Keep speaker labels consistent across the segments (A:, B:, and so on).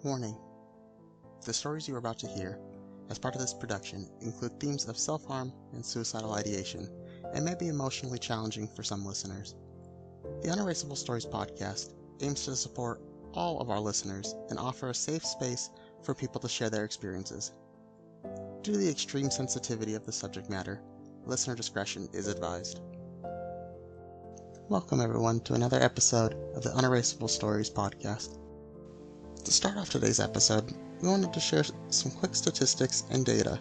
A: Warning: the stories you are about to hear, as part of this production, include themes of self-harm and suicidal ideation, and may be emotionally challenging for some listeners. The Un-Erasable Stories Podcast aims to support all of our listeners and offer a safe space for people to share their experiences. Due to the extreme sensitivity of the subject matter, listener discretion is advised. Welcome everyone to another episode of the Un-Erasable Stories Podcast. To start off today's episode, we wanted to share some quick statistics and data.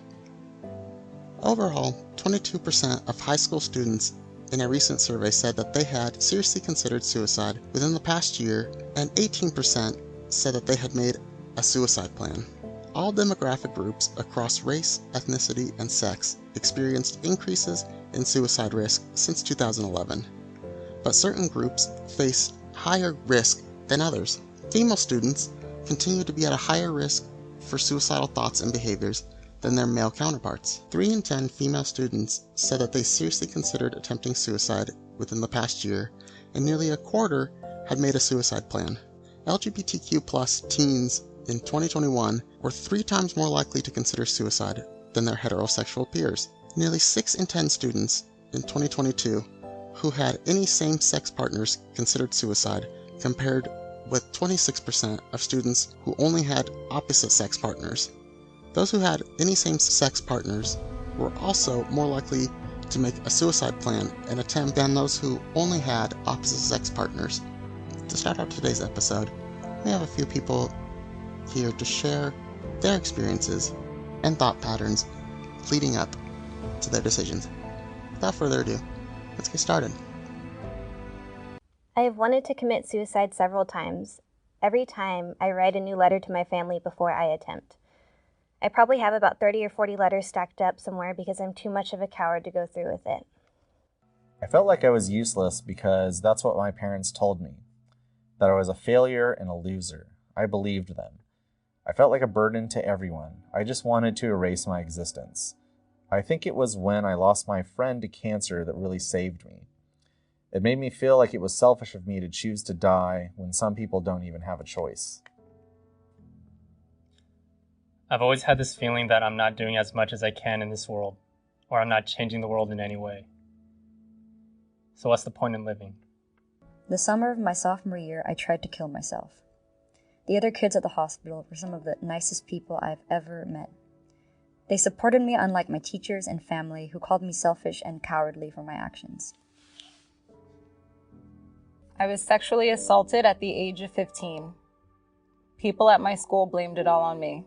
A: Overall, 22% of high school students in a recent survey said that they had seriously considered suicide within the past year, and 18% said that they had made a suicide plan. All demographic groups across race, ethnicity, and sex experienced increases in suicide risk since 2011, but certain groups face higher risk than others. Female students continue to be at a higher risk for suicidal thoughts and behaviors than their male counterparts. 3 in 10 female students said that they seriously considered attempting suicide within the past year, and nearly a quarter had made a suicide plan. LGBTQ+ teens in 2021 were 3 times more likely to consider suicide than their heterosexual peers. Nearly 6 in 10 students in 2022 who had any same-sex partners considered suicide, compared with 26% of students who only had opposite-sex partners. Those who had any same-sex partners were also more likely to make a suicide plan and attempt than those who only had opposite-sex partners. To start out today's episode, we have a few people here to share their experiences and thought patterns leading up to their decisions. Without further ado, let's get started.
B: I have wanted to commit suicide several times. Every time, I write a new letter to my family before I attempt. I probably have about 30 or 40 letters stacked up somewhere because I'm too much of a coward to go through with it.
C: I felt like I was useless because that's what my parents told me, that I was a failure and a loser. I believed them. I felt like a burden to everyone. I just wanted to erase my existence. I think it was when I lost my friend to cancer that really saved me. It made me feel like it was selfish of me to choose to die when some people don't even have a choice.
D: I've always had this feeling that I'm not doing as much as I can in this world, or I'm not changing the world in any way. So what's the point in living?
E: The summer of my sophomore year, I tried to kill myself. The other kids at the hospital were some of the nicest people I've ever met. They supported me unlike my teachers and family, who called me selfish and cowardly for my actions.
F: I was sexually assaulted at the age of 15. People at my school blamed it all on me.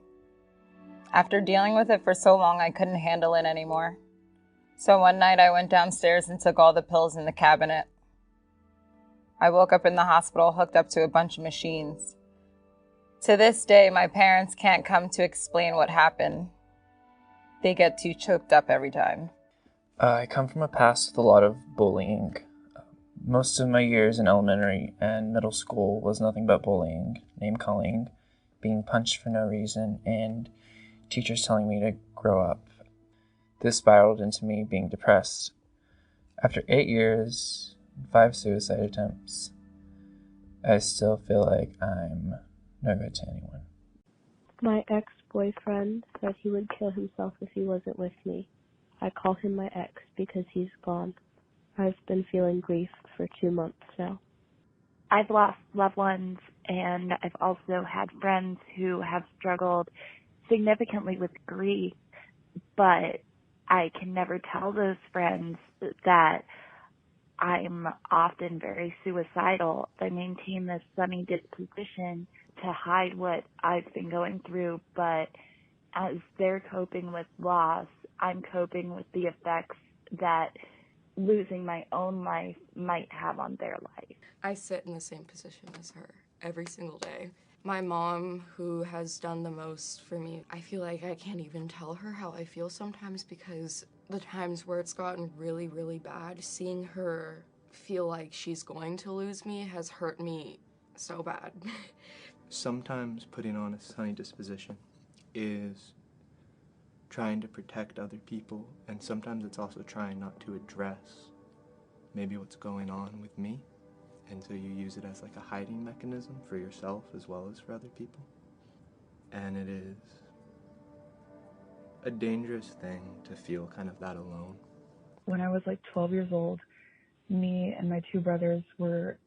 F: After dealing with it for so long, I couldn't handle it anymore. So one night I went downstairs and took all the pills in the cabinet. I woke up in the hospital hooked up to a bunch of machines. To this day, my parents can't come to explain what happened. They get too choked up every time.
G: I come from a past with a lot of bullying. Most of my years in elementary and middle school was nothing but bullying, name-calling, being punched for no reason, and teachers telling me to grow up. This spiraled into me being depressed. After 8 years, 5 suicide attempts, I still feel like I'm no good to anyone.
H: My ex-boyfriend said he would kill himself if he wasn't with me. I call him my ex because he's gone. I've been feeling grief for 2 months now.
I: I've lost loved ones, and I've also had friends who have struggled significantly with grief, but I can never tell those friends that I'm often very suicidal. I maintain this sunny disposition to hide what I've been going through, but as they're coping with loss, I'm coping with the effects that losing my own life might have on their life.
J: I sit in the same position as her every single day. My mom, who has done the most for me, I feel like I can't even tell her how I feel sometimes, because the times where it's gotten really, really bad, seeing her feel like she's going to lose me has hurt me so bad.
K: Sometimes putting on a sunny disposition is trying to protect other people, and sometimes it's also trying not to address maybe what's going on with me, and so you use it as like a hiding mechanism for yourself as well as for other people. And it is a dangerous thing to feel kind of that alone.
L: When I was like 12 years old, me and my two brothers were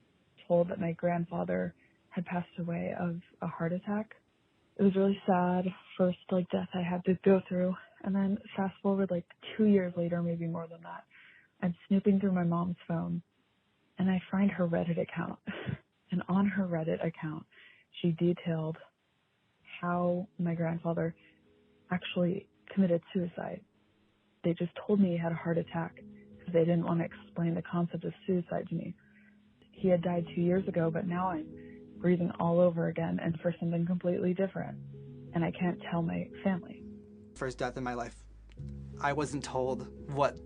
L: told that my grandfather had passed away of a heart attack. It was really sad, first death I had to go through. And then fast forward 2 years later, maybe more than that, I'm snooping through my mom's phone and I find her Reddit account. And on her Reddit account, she detailed how my grandfather actually committed suicide. They just told me he had a heart attack because they didn't want to explain the concept of suicide to me. He had died 2 years ago, but now I'm breathing all over again and for something completely different. And I can't tell my family.
M: First death in my life, I wasn't told what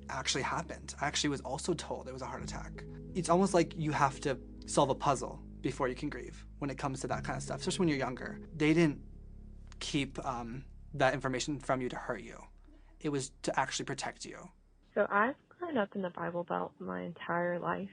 M: actually happened. I actually was also told it was a heart attack. It's almost like you have to solve a puzzle before you can grieve when it comes to that kind of stuff, especially when you're younger. They didn't keep that information from you to hurt you. It was to actually protect you.
H: So I've grown up in the Bible Belt my entire life.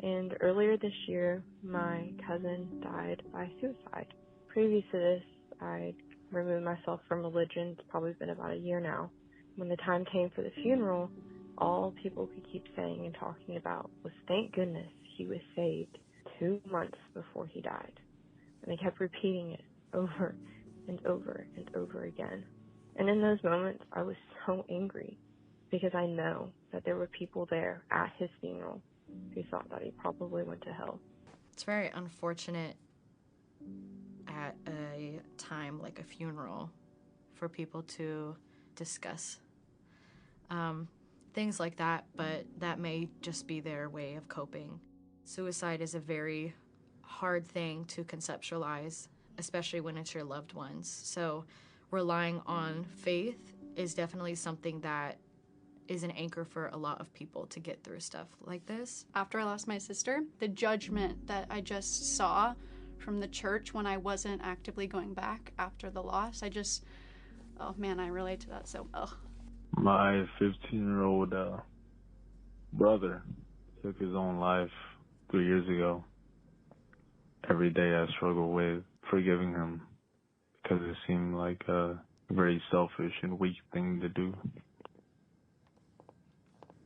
H: And earlier this year, my cousin died by suicide. Previous to this, I'd removed myself from religion. It's probably been about a year now. When the time came for the funeral, all people could keep saying and talking about was, thank goodness he was saved 2 months before he died. And they kept repeating it over and over and over again. And in those moments, I was so angry because I know that there were people there at his funeral who thought that he probably went to hell.
N: It's very unfortunate at a time like a funeral for people to discuss things like that, but that may just be their way of coping. Suicide is a very hard thing to conceptualize, especially when it's your loved ones. So relying on faith is definitely something that is an anchor for a lot of people to get through stuff like this.
O: After I lost my sister, the judgment that I just saw from the church when I wasn't actively going back after the loss, oh man, I relate to that so well.
P: My 15-year-old brother took his own life 3 years ago. Every day I struggle with forgiving him because it seemed like a very selfish and weak thing to do.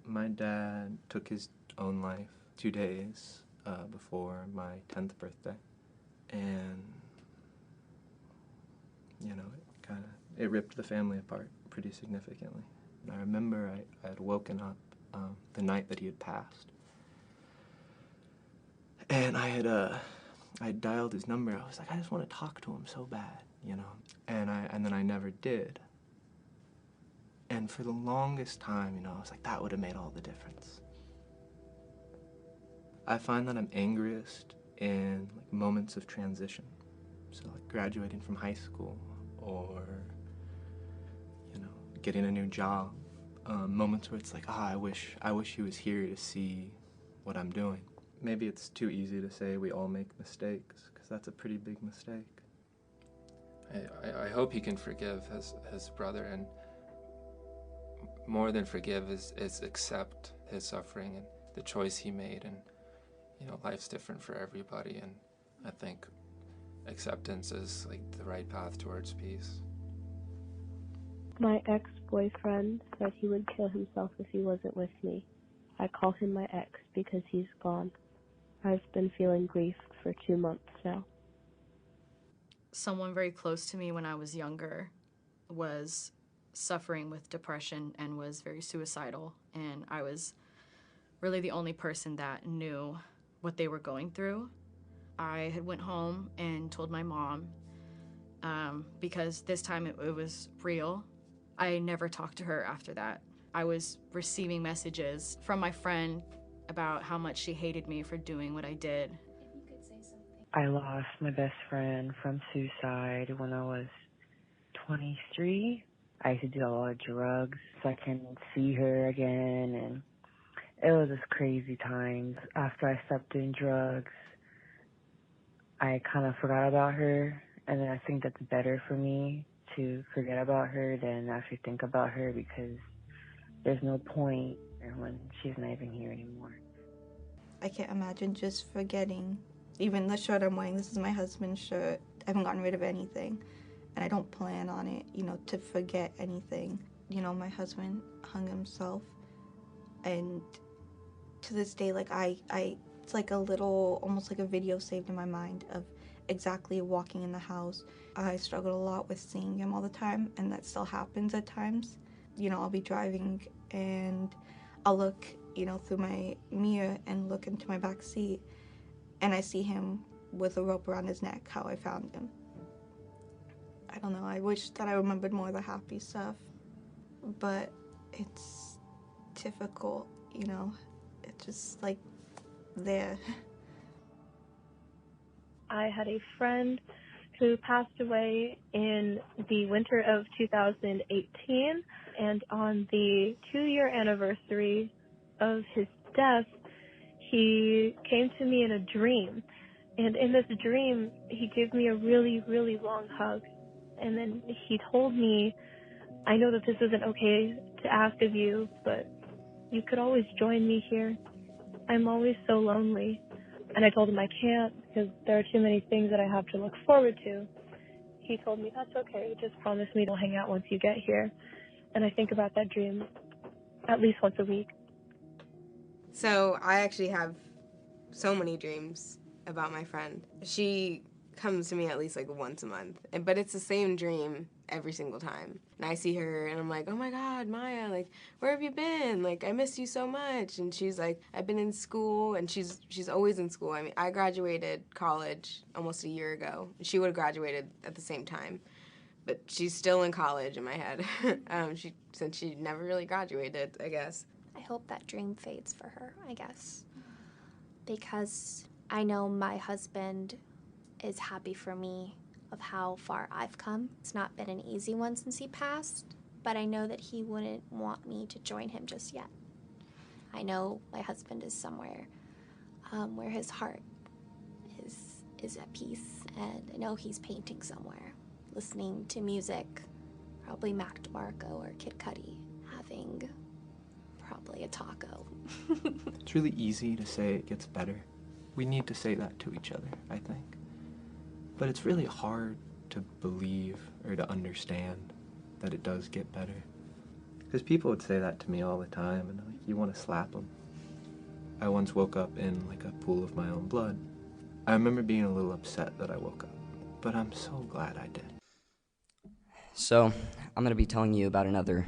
K: My dad took his own life 2 days before my 10th birthday. And, it ripped the family apart pretty significantly. And I remember I had woken up the night that he had passed. And I had dialed his number. I was like, I just want to talk to him so bad, And then I never did. And for the longest time, I was like, that would have made all the difference. I find that I'm angriest in moments of transition. So graduating from high school or, getting a new job. Moments where it's like, I wish he was here to see what I'm doing. Maybe it's too easy to say we all make mistakes, because that's a pretty big mistake.
Q: I hope he can forgive his brother, and more than forgive is accept his suffering and the choice he made. And life's different for everybody, and I think acceptance is the right path towards peace.
H: My ex-boyfriend said he would kill himself if he wasn't with me. I call him my ex because he's gone. I've been feeling grief for 2 months now.
N: Someone very close to me when I was younger was suffering with depression and was very suicidal, and I was really the only person that knew what they were going through. I had went home and told my mom because this time it was real. I never talked to her after that. I was receiving messages from my friend about how much she hated me for doing what I did.
R: If you could say something.
S: I lost my best friend from suicide when I was 23. I used to do a lot of drugs so I couldn't see her again, and it was just crazy times. After I stopped doing drugs, I kind of forgot about her, and then I think that's better for me to forget about her than actually think about her, because there's no point when she's not even here anymore.
T: I can't imagine just forgetting. Even the shirt I'm wearing, this is my husband's shirt.
R: haven't gotten rid of anything, and I don't plan on it, to forget anything. My husband hung himself, and to this day, it's like a little, almost like a video saved in my mind of exactly walking in the house. I struggled a lot with seeing him all the time, and that still happens at times. I'll be driving and I'll look, through my mirror and look into my back seat, and I see him with a rope around his neck, how I found him. I don't know, I wish that I remembered more of the happy stuff, but it's difficult, it's just like there.
T: I had a friend who passed away in the winter of 2018, and on the 2-year anniversary of his death, he came to me in a dream. And in this dream, he gave me a really, really long hug. And then he told me, I know that this isn't okay to ask of you, but you could always join me here. I'm always so lonely. And I told him I can't because there are too many things that I have to look forward to. He told me, that's okay, just promise me we'll hang out once you get here. And I think about that dream at least once a week.
U: So I actually have so many dreams about my friend. She comes to me at least once a month, but it's the same dream every single time. And I see her and I'm like, oh my God, Maya, where have you been? I miss you so much. And she's like, I've been in school, and she's always in school. I mean, I graduated college almost a year ago. She would have graduated at the same time, but she's still in college in my head. Since she never really graduated, I guess.
B: I hope that dream fades for her, I guess, because I know my husband is happy for me of how far I've come. It's not been an easy one since he passed, but I know that he wouldn't want me to join him just yet. I know my husband is somewhere where his heart is at peace, and I know he's painting somewhere, listening to music, probably Mac DeMarco or Kid Cudi, having probably a taco.
K: It's really easy to say it gets better. We need to say that to each other, I think. But it's really hard to believe or to understand that it does get better. Because people would say that to me all the time, and you want to slap them. I once woke up in a pool of my own blood. I remember being a little upset that I woke up, but I'm so glad I did.
V: So, I'm going to be telling you about another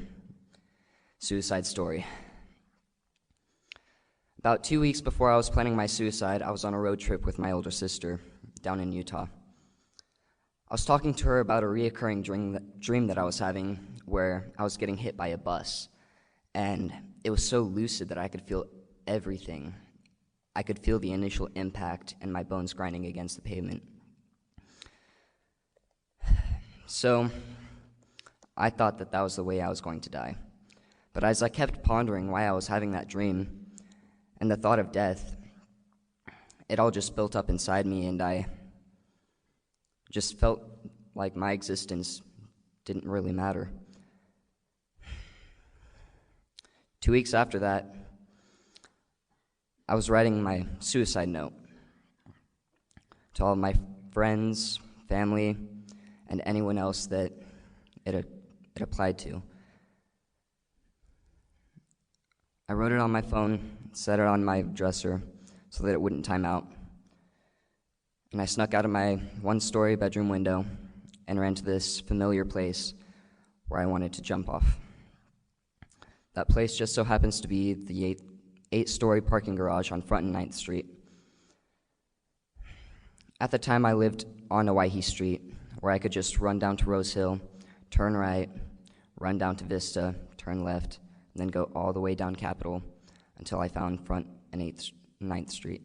V: suicide story. About 2 weeks before I was planning my suicide, I was on a road trip with my older sister down in Utah. I was talking to her about a reoccurring dream that I was having where I was getting hit by a bus, and it was so lucid that I could feel everything. I could feel the initial impact and my bones grinding against the pavement. So, I thought that was the way I was going to die. But as I kept pondering why I was having that dream and the thought of death, it all just built up inside me, and I just felt like my existence didn't really matter. 2 weeks after that, I was writing my suicide note to all of my friends, family, and anyone else that it applied to. I wrote it on my phone, set it on my dresser so that it wouldn't time out. And I snuck out of my one-story bedroom window and ran to this familiar place where I wanted to jump off. That place just so happens to be the eight-story parking garage on Front and 9th Street. At the time, I lived on Owyhee Street, where I could just run down to Rose Hill, turn right, run down to Vista, turn left, and then go all the way down Capitol until I found Front and 9th Street.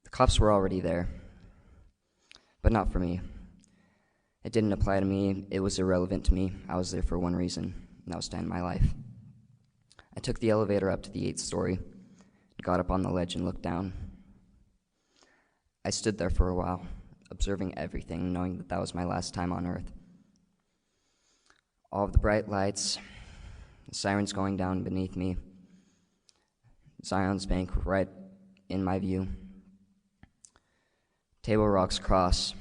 V: The cops were already there, but not for me. It didn't apply to me. It was irrelevant to me. I was there for one reason, and that was to end my life. I took the elevator up to the 8th story, got up on the ledge and looked down. I stood there for a while, observing everything, knowing that was my last time on Earth. All of the bright lights, the sirens going down beneath me, Zion's Bank right in my view. Table rocks across,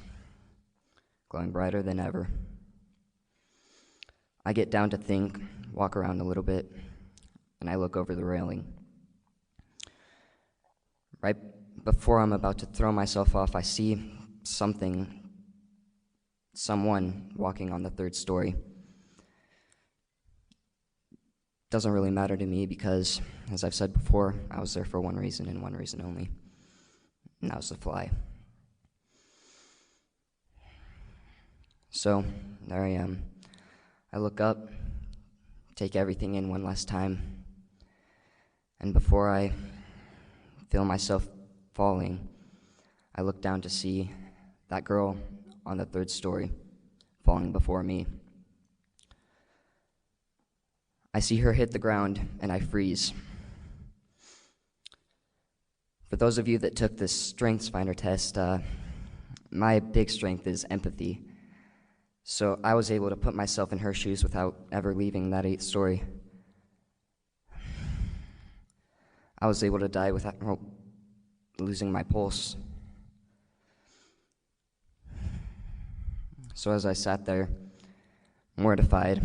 V: glowing brighter than ever. I get down to think, walk around a little bit, and I look over the railing. Right before I'm about to throw myself off, I see someone walking on the third story. Doesn't really matter to me because, as I've said before, I was there for one reason and one reason only, and that was to fly. So, there I am. I look up, take everything in one last time, and before I feel myself falling, I look down to see that girl on the third story falling before me. I see her hit the ground, and I freeze. For those of you that took this Strengths Finder test, my big strength is empathy. So I was able to put myself in her shoes without ever leaving that 8th story. I was able to die without losing my pulse. So as I sat there, mortified,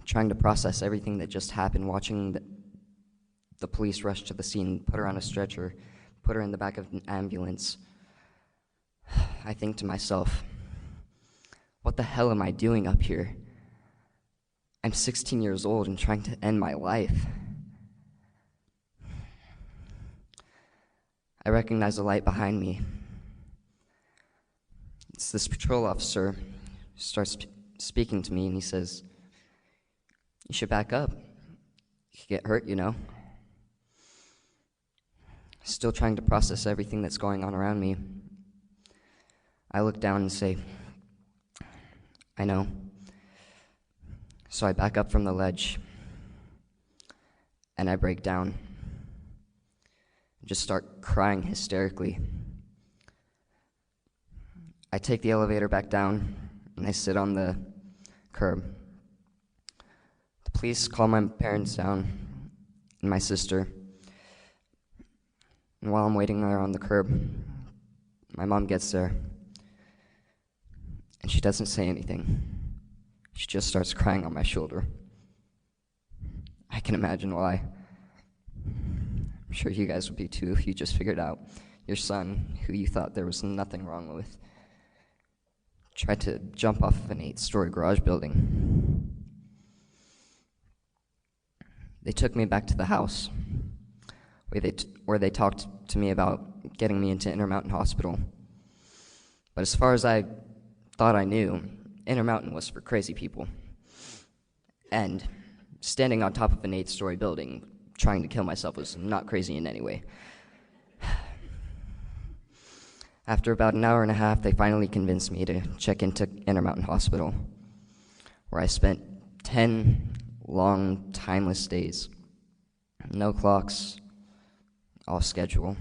V: trying to process everything that just happened, watching the police rush to the scene, put her on a stretcher, put her in the back of an ambulance, I think to myself, what the hell am I doing up here? I'm 16 years old and trying to end my life. I recognize a light behind me. It's this patrol officer who starts speaking to me, and he says, "You should back up. You could get hurt, you know." Still trying to process everything that's going on around me. I look down and say, "I know." So I back up from the ledge, and I break down. Just start crying hysterically. I take the elevator back down, and I sit on the curb. The police call my parents down, and my sister. And while I'm waiting there on the curb, my mom gets there, and she doesn't say anything. She just starts crying on my shoulder. I can imagine why. I'm sure you guys would be too if you just figured out your son, who you thought there was nothing wrong with, tried to jump off of an 8-story garage building. They took me back to the house, where they talked to me about getting me into Intermountain Hospital. But as far as I thought I knew, Intermountain was for crazy people. And standing on top of an 8-story building, trying to kill myself, was not crazy in any way. After about an hour and a half, they finally convinced me to check into Intermountain Hospital, where I spent 10 long, timeless days. No clocks, off schedule.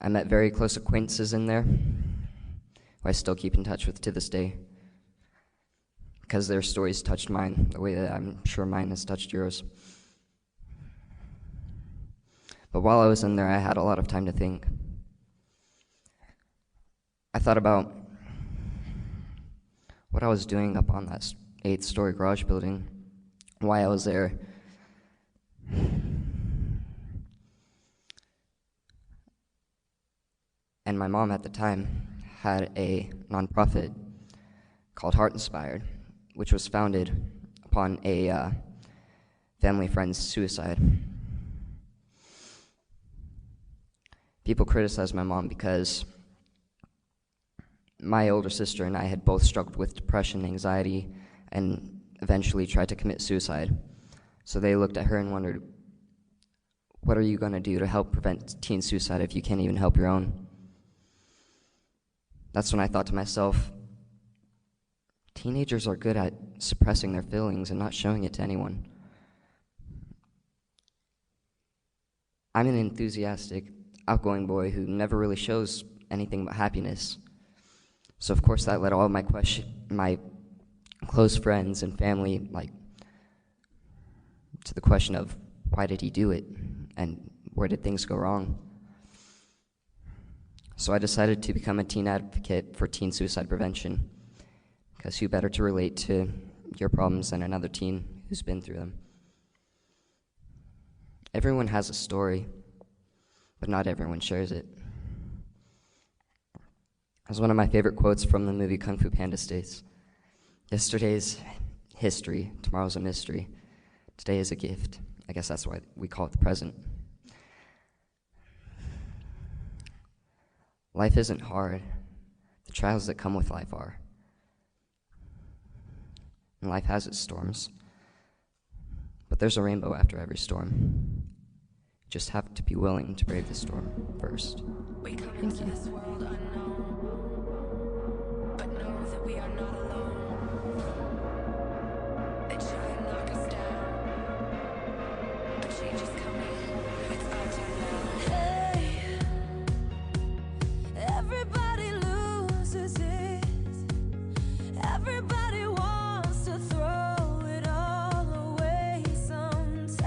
V: I met very close acquaintances in there, who I still keep in touch with to this day, because their stories touched mine the way that I'm sure mine has touched yours. But while I was in there, I had a lot of time to think. I thought about what I was doing up on that 8-story garage building, why I was there. And my mom at the time had a nonprofit called Heart Inspired, which was founded upon a family friend's suicide. People criticized my mom because my older sister and I had both struggled with depression, anxiety, and eventually tried to commit suicide. So they looked at her and wondered, what are you going to do to help prevent teen suicide if you can't even help your own? That's when I thought to myself, teenagers are good at suppressing their feelings and not showing it to anyone. I'm an enthusiastic, outgoing boy who never really shows anything but happiness. So of course that led all of my close friends and family, to the question of why did he do it and where did things go wrong? So I decided to become a teen advocate for teen suicide prevention, because who better to relate to your problems than another teen who's been through them. Everyone has a story, but not everyone shares it. As one of my favorite quotes from the movie Kung Fu Panda states, "Yesterday's history, tomorrow's a mystery. Today is a gift." I guess that's why we call it the present. Life isn't hard. The trials that come with life are. And life has its storms. But there's a rainbow after every storm. You just have to be willing to brave the storm first.
A: We come into this world unknown, but know that we are not alone. They try and knock us down, but change is coming. It's our turn now. Hey, everybody loses it. Everybody wants to throw it all away sometimes.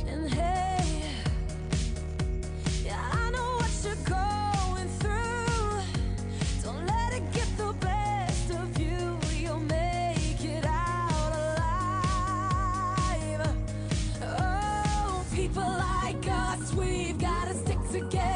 A: And hey, yeah, I know what you're going through. Don't let it get the best of you. You'll make it out alive. Oh, people like us, we've got to stick together.